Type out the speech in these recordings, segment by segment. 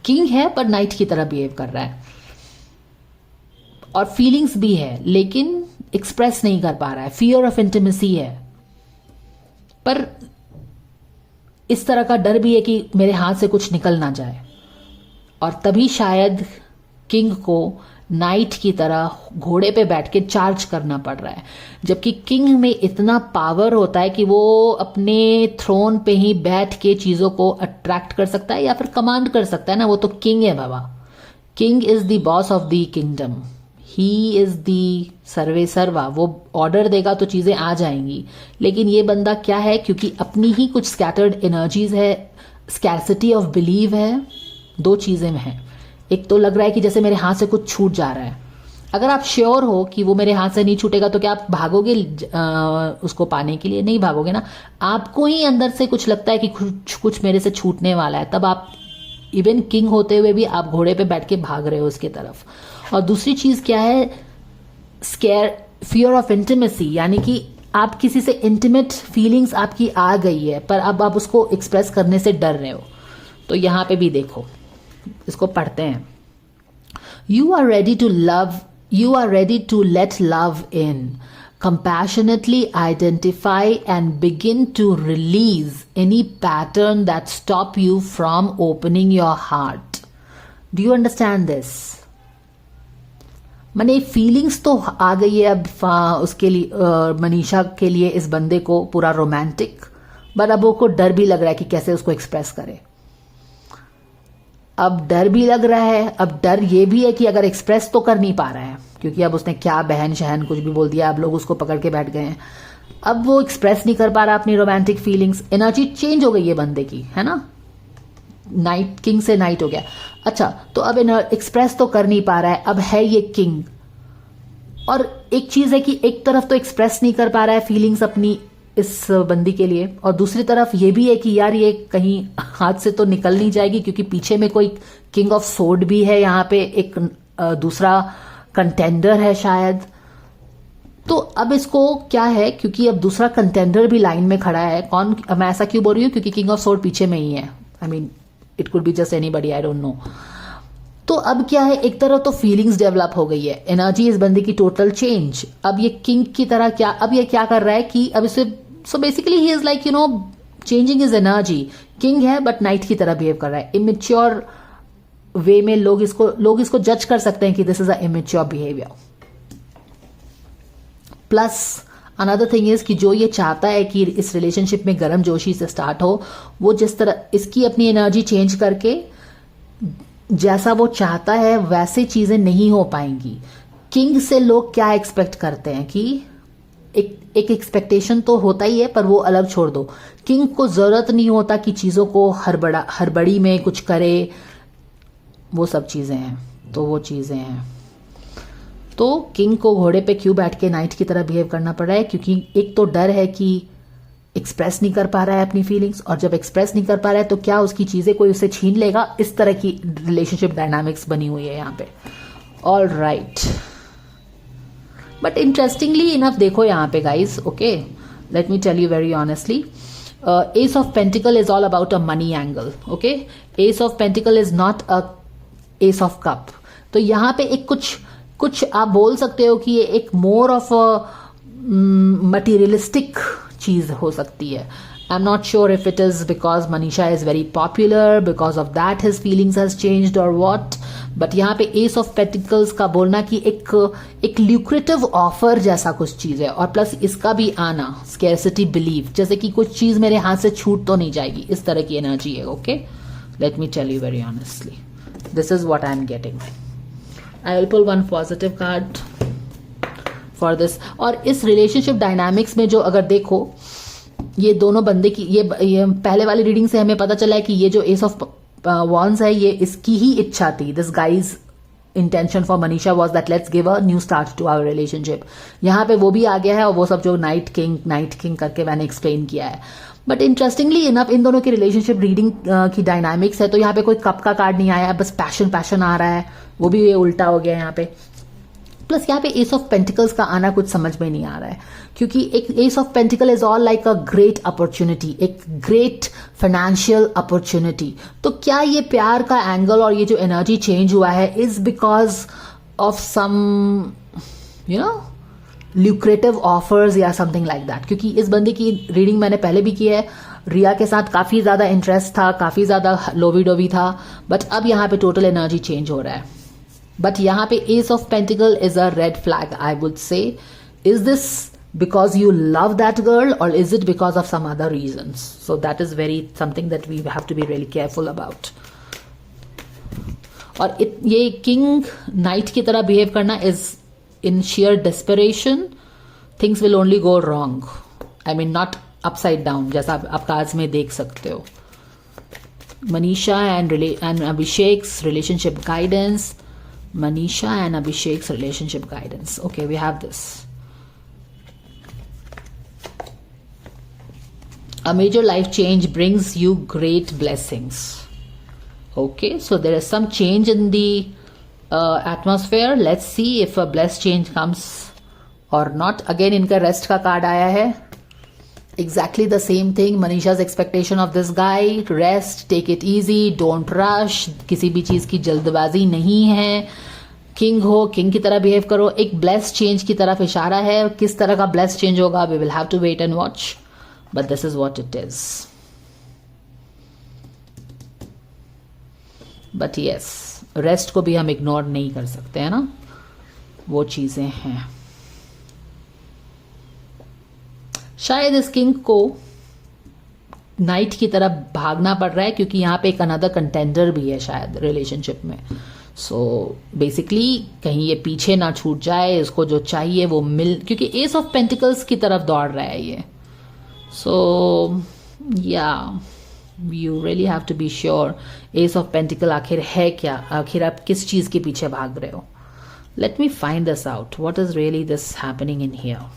King है पर night की तरह बिहेव कर रहा है, और फीलिंग्स भी है लेकिन एक्सप्रेस नहीं कर पा रहा है, फियर ऑफ इंटीमेसी है, पर इस तरह का डर भी है कि मेरे हाथ से कुछ निकल ना जाए। और तभी शायद किंग को नाइट की तरह घोड़े पे बैठ के चार्ज करना पड़ रहा है, जबकि किंग में इतना पावर होता है कि वो अपने थ्रोन पे ही बैठ के चीजों को अट्रैक्ट कर सकता है या फिर कमांड कर सकता है ना, वो तो किंग है बाबा। King is the boss of the kingdom, he is the सर्वे सर्वा, वो ऑर्डर देगा तो चीजें आ जाएंगी। लेकिन ये बंदा क्या है, क्योंकि अपनी ही कुछ स्कैटर्ड एनर्जीज है, स्कैरसिटी ऑफ बिलीव है, दो चीजें हैं। एक तो लग रहा है कि जैसे मेरे हाथ से कुछ छूट जा रहा है। अगर आप श्योर हो कि वो मेरे हाथ से नहीं छूटेगा तो क्या आप भागोगे उसको पाने के लिए? नहीं भागोगे ना। आपको ही अंदर से कुछ लगता है कि कुछ मेरे से छूटने वाला है, तब आप इवन किंग होते हुए भी आप घोड़े पे बैठ के भाग रहे हो उसके तरफ। और दूसरी चीज क्या है, फियर ऑफ इंटीमेसी, यानी कि आप किसी से इंटीमेट फीलिंग्स आपकी आ गई है पर अब आप उसको एक्सप्रेस करने से डर रहे हो। तो यहां पे भी देखो, इसको पढ़ते हैं। You are ready to love, you are ready to let love in, compassionately identify and begin to release any pattern that stop you from opening your heart. Do you understand this? मैंने feelings तो आ गई है अब उसके लिए, मनीषा के लिए, इस बंदे को पूरा रोमांटिक, बट अब वो को डर भी लग रहा है कि कैसे उसको एक्सप्रेस करे। अब डर भी लग रहा है, अब डर ये भी है कि अगर एक्सप्रेस तो कर नहीं पा रहा है, क्योंकि अब उसने क्या बहन शहन कुछ भी बोल दिया, अब लोग उसको पकड़ के बैठ गए हैं। अब वो एक्सप्रेस नहीं कर पा रहा अपनी रोमांटिक फीलिंग्स, एनर्जी चेंज हो गई है बंदे की, है ना, नाइट किंग से नाइट हो गया। अच्छा, तो अब एक्सप्रेस तो कर नहीं पा रहा है, अब है ये किंग। और एक चीज है कि एक तरफ तो एक्सप्रेस नहीं कर पा रहा है फीलिंग्स अपनी इस बंदी के लिए, और दूसरी तरफ ये भी है कि यार ये कहीं हाथ से तो निकल नहीं जाएगी, क्योंकि पीछे में कोई किंग ऑफ सोर्ड भी है, यहाँ पे एक दूसरा कंटेंडर है शायद। तो अब इसको क्या है, क्योंकि अब दूसरा कंटेंडर भी लाइन में खड़ा है। कौन, मैं ऐसा क्यों बोल रही हूँ, क्योंकि किंग ऑफ सोर्ड पीछे में ही है। I mean it could be just anybody, I don't know. तो अब क्या है, एक तरफ तो फीलिंग्स डेवलप हो गई है, एनर्जी इस बंदे की टोटल चेंज। अब ये किंग की तरह क्या, अब ये क्या कर रहा है कि अब इसे, so basically he is like changing his energy. King है बट नाइट की तरह बिहेव कर रहा है। इमेच्योर वे में लोग इसको जज कर सकते हैं कि this is a immature behaviour. Plus another thing is कि जो ये चाहता है कि इस रिलेशनशिप में गर्म जोशी से स्टार्ट हो, वो जिस तरह इसकी अपनी एनर्जी चेंज करके जैसा वो चाहता है वैसे चीजें नहीं हो पाएंगी। किंग से लोग क्या एक्सपेक्ट करते हैं कि एक एक्सपेक्टेशन तो होता ही है, पर वो अलग छोड़ दो। किंग को जरूरत नहीं होता कि चीजों को हड़बड़ी में कुछ करे, वो सब चीजें हैं। तो वो चीजें हैं, तो किंग को घोड़े पे क्यों बैठ के नाइट की तरह बिहेव करना पड़ रहा है, क्योंकि एक तो डर है कि एक्सप्रेस नहीं कर पा रहा है अपनी फीलिंग्स, और जब एक्सप्रेस नहीं कर पा रहा है तो क्या उसकी चीजें कोई उसे छीन लेगा। इस तरह की रिलेशनशिप डायनामिक्स बनी हुई है यहाँ पे। All right, but interestingly enough देखो यहाँ पे guys, okay, let me tell you very honestly, ace of pentacle is all about a money angle, okay. Ace of pentacle is not a ace of cup. तो यहाँ पे एक कुछ आप बोल सकते हो कि ये एक मोर ऑफ मटीरियलिस्टिक चीज हो सकती है। I am not sure if it is because Manisha is very popular, because of that his feelings has changed और व्हाट। बट यहाँ पे एस ऑफ पेंटिकल्स का बोलना कि एक ल्यूक्रेटिव ऑफर जैसा कुछ चीज है, और प्लस इसका भी आना स्केर्सिटी बिलीव, जैसे कि कुछ चीज मेरे हाथ से छूट तो नहीं जाएगी, इस तरह की एनर्जी है। Okay, let me tell you very honestly, this is what I am getting. I will pull one positive card for this. और इस रिलेशनशिप डायनामिक्स में जो अगर देखो, ये दोनों बंदे की ये पहले वाली रीडिंग से हमें पता चला है कि ये जो एस ऑफ वॉन्स है, ये इसकी ही इच्छा थी। This guy's intention for Manisha was that let's give a new start to our relationship. यहाँ पे वो भी आ गया है, और वो सब जो नाइट किंग करके मैंने एक्सप्लेन किया है। बट इंटरेस्टिंगली इनफ इन दोनों की रिलेशनशिप रीडिंग की डायनामिक्स है, तो यहाँ पे कोई कप का कार्ड नहीं आया, बस पैशन आ रहा है, वो भी ये उल्टा हो गया यहाँ पे। प्लस यहाँ पे एस ऑफ पेंटिकल्स का आना कुछ समझ में नहीं आ रहा है, क्योंकि एक S of pentacle is all like a great opportunity, एक ग्रेट फाइनेंशियल अपॉर्चुनिटी। तो क्या ये प्यार का एंगल और ये जो एनर्जी चेंज हुआ है is because of some you know lucrative offers या समथिंग लाइक दैट? क्योंकि इस बंदे की रीडिंग मैंने पहले भी की है, रिया के साथ काफी ज्यादा इंटरेस्ट था, काफी ज्यादा लोवी डोवी था, बट अब यहाँ पे टोटल एनर्जी चेंज हो रहा है। बट यहाँ पे ace of pentacle is a red flag, I would say. Is this because you love that girl और is it because of some other reason? So that is very something that we have to be really careful about. और ये king knight की तरह behave करना is in sheer desperation. Things will only go wrong, I mean not upside down, जैसा आप cards में देख सकते हो। Manisha and Abhishek's relationship guidance, Manisha and Abhishek's relationship guidance. Okay, we have this. A major life change brings you great blessings. Okay, so there is some change in the atmosphere. Let's see if a blessed change comes or not. Again, इनका rest का card आया है. Exactly the same thing. Manisha's expectation of this guy: rest, take it easy, don't rush. किसी भी चीज की जल्दबाजी नहीं है. किंग हो, किंग की तरह बिहेव करो. एक ब्लेस्ड चेंज की तरफ इशारा है. किस तरह का ब्लेस्ड चेंज होगा, we will have to wait and watch. But this is what it is. But yes, rest को भी हम इग्नोर नहीं कर सकते हैं ना, वो चीजें हैं. शायद इस किंग को नाइट की तरफ भागना पड़ रहा है क्योंकि यहाँ पे एक अनदर कंटेंडर भी है शायद रिलेशनशिप में. सो बेसिकली कहीं ये पीछे ना छूट जाए, इसको जो चाहिए वो मिल, क्योंकि एस ऑफ पेंटिकल्स की तरफ दौड़ रहा है ये. सो या you really have to be sure ace of pentacle आखिर है क्या, आखिर आप किस चीज के पीछे भाग रहे हो. Let me find this out. What is really this happening in here.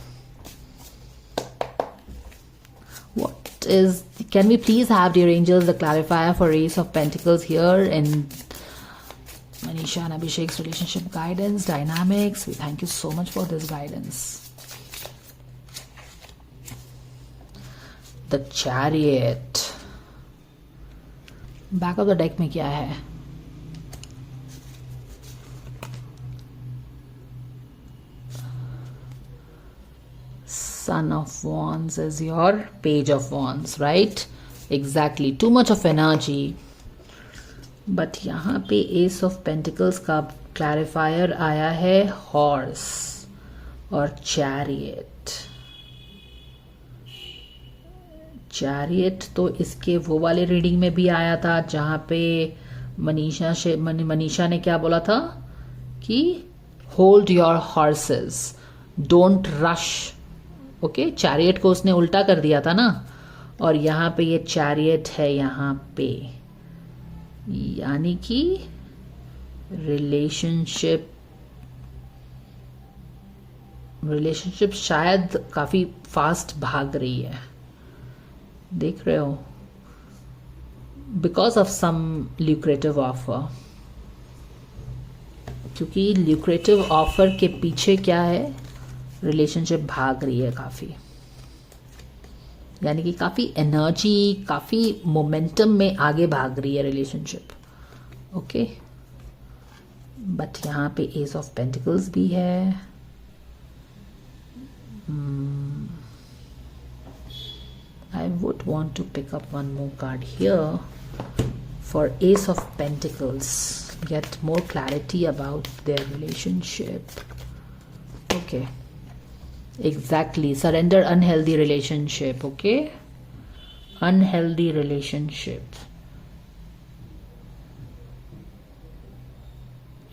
Is can we please have, dear angels, the clarifier for Ace of Pentacles here in Manisha and Abhishek's relationship guidance dynamics. We thank you so much for this guidance. The Chariot. Back of the deck में क्या है? Son of Wands is your Page of Wands, right? Exactly. Too much of energy. But यहाँ पे Ace of Pentacles का clarifier आया है Horse और Chariot. Chariot तो इसके वो वाले रीडिंग में भी आया था जहाँ पे मनीषा ने क्या बोला था कि Hold your horses, don't rush. Okay, chariot को उसने उल्टा कर दिया था ना, और यहाँ पे ये चैरियट है यहाँ पे, यानी कि रिलेशनशिप शायद काफी फास्ट भाग रही है, देख रहे हो, because of some lucrative offer. क्योंकि ल्यूक्रेटिव ऑफर के पीछे क्या है, रिलेशनशिप भाग रही है काफी, यानी कि काफी एनर्जी, काफी मोमेंटम में आगे भाग रही है रिलेशनशिप. ओके, बट यहाँ पे एस ऑफ पेंटिकल्स भी है. I would want to pick up one more card here for ace of pentacles, get more clarity about their relationship. Okay, exactly, surrender unhealthy relationship. Okay, unhealthy relationship.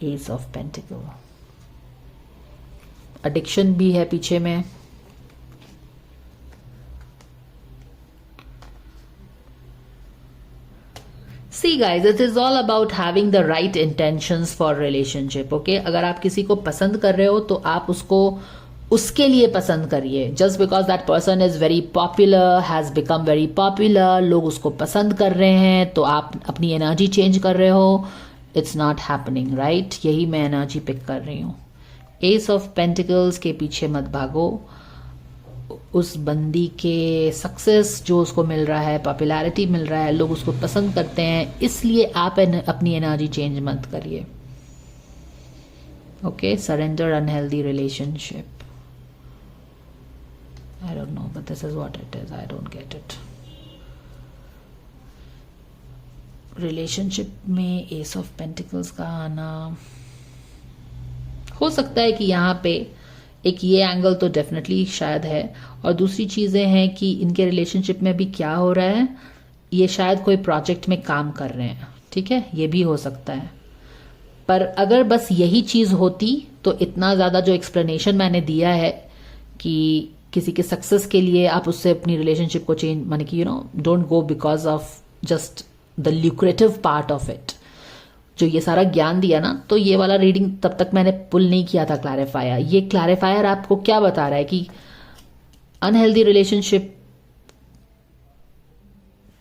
Ace of Pentacle. Addiction भी है पीछे में. See guys, it is all about having the right intentions for relationship. Okay, अगर आप किसी को पसंद कर रहे हो तो आप उसको उसके लिए पसंद करिए. Just because that person is very popular, has become very popular, लोग उसको पसंद कर रहे हैं तो आप अपनी एनर्जी चेंज कर रहे हो. It's not happening, right? यही मैं एनर्जी पिक कर रही हूँ. एस ऑफ पेंटिकल्स के पीछे मत भागो। उस बंदी के सक्सेस जो उसको मिल रहा है, पॉपुलैरिटी मिल रहा है, लोग उसको पसंद करते हैं, इसलिए आप अपनी एनर्जी चेंज मत करिए। Okay, surrender unhealthy relationship. I don't know, but this is what it is. I don't get it. Relationship में एस ऑफ पेंटिकल्स का आना, हो सकता है कि यहाँ पे एक ये एंगल तो डेफिनेटली शायद है, और दूसरी चीजें हैं कि इनके रिलेशनशिप में भी क्या हो रहा है, ये शायद कोई प्रोजेक्ट में काम कर रहे हैं, ठीक है, ये भी हो सकता है। पर अगर बस यही चीज होती तो इतना ज्यादा जो एक्सप्लेनेशन मैंने दिया है कि किसी के सक्सेस के लिए आप उससे अपनी रिलेशनशिप को चेंज, माने कि don't go because of just the lucrative part of it, जो ये सारा ज्ञान दिया ना, तो ये वाला रीडिंग तब तक मैंने पुल नहीं किया था क्लैरिफायर। ये क्लैरिफायर आपको क्या बता रहा है कि unhealthy relationship,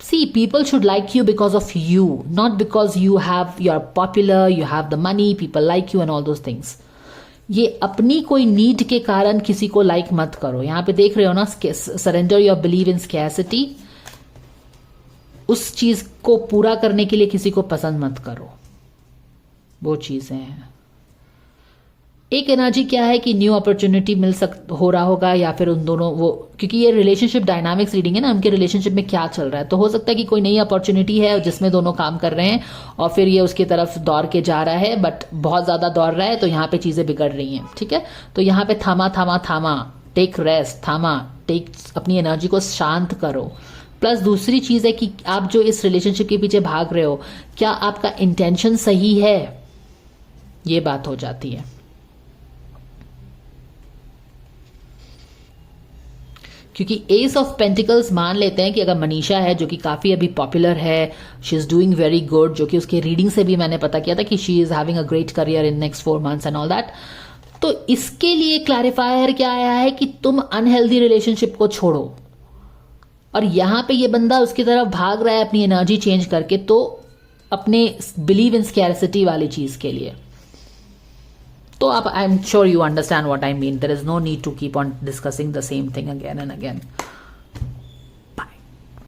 see people should like you because of you, not because you are popular, you have the money, people like you and all those things. ये अपनी कोई नीड के कारण किसी को लाइक मत करो। यहां पे देख रहे हो ना, surrender your believe in scarcity, उस चीज को पूरा करने के लिए किसी को पसंद मत करो, वो चीजें हैं। एक एनर्जी क्या है कि न्यू अपॉर्चुनिटी हो रहा होगा, या फिर उन दोनों वो, क्योंकि ये रिलेशनशिप डायनामिक्स रीडिंग है ना, उनके रिलेशनशिप में क्या चल रहा है, तो हो सकता है कि कोई नई अपॉर्चुनिटी है जिसमें दोनों काम कर रहे हैं और फिर ये उसकी तरफ दौड़ के जा रहा है, बट बहुत ज्यादा दौड़ रहा है तो यहाँ पे चीजें बिगड़ रही हैं, ठीक है। तो यहाँ पे थामा, टेक रेस्ट, अपनी एनर्जी को शांत करो। प्लस दूसरी चीज है कि आप जो इस रिलेशनशिप के पीछे भाग रहे हो, क्या आपका इंटेंशन सही है, ये बात हो जाती है। क्योंकि एस ऑफ पेंटिकल्स मान लेते हैं कि अगर मनीषा है जो कि काफी अभी पॉपुलर है, she is doing very good, जो कि उसके रीडिंग से भी मैंने पता किया था कि she is having a great career in next 4 months and all that, तो इसके लिए क्लैरिफायर क्या आया है कि तुम अनहेल्दी रिलेशनशिप को छोड़ो, और यहां पे ये बंदा उसकी तरफ भाग रहा है अपनी एनर्जी चेंज करके, तो अपने बिलीव इन स्कैर्सिटी वाली चीज के लिए। तो आप, I am sure you understand what I mean, there is no need to keep on discussing the same thing again and again.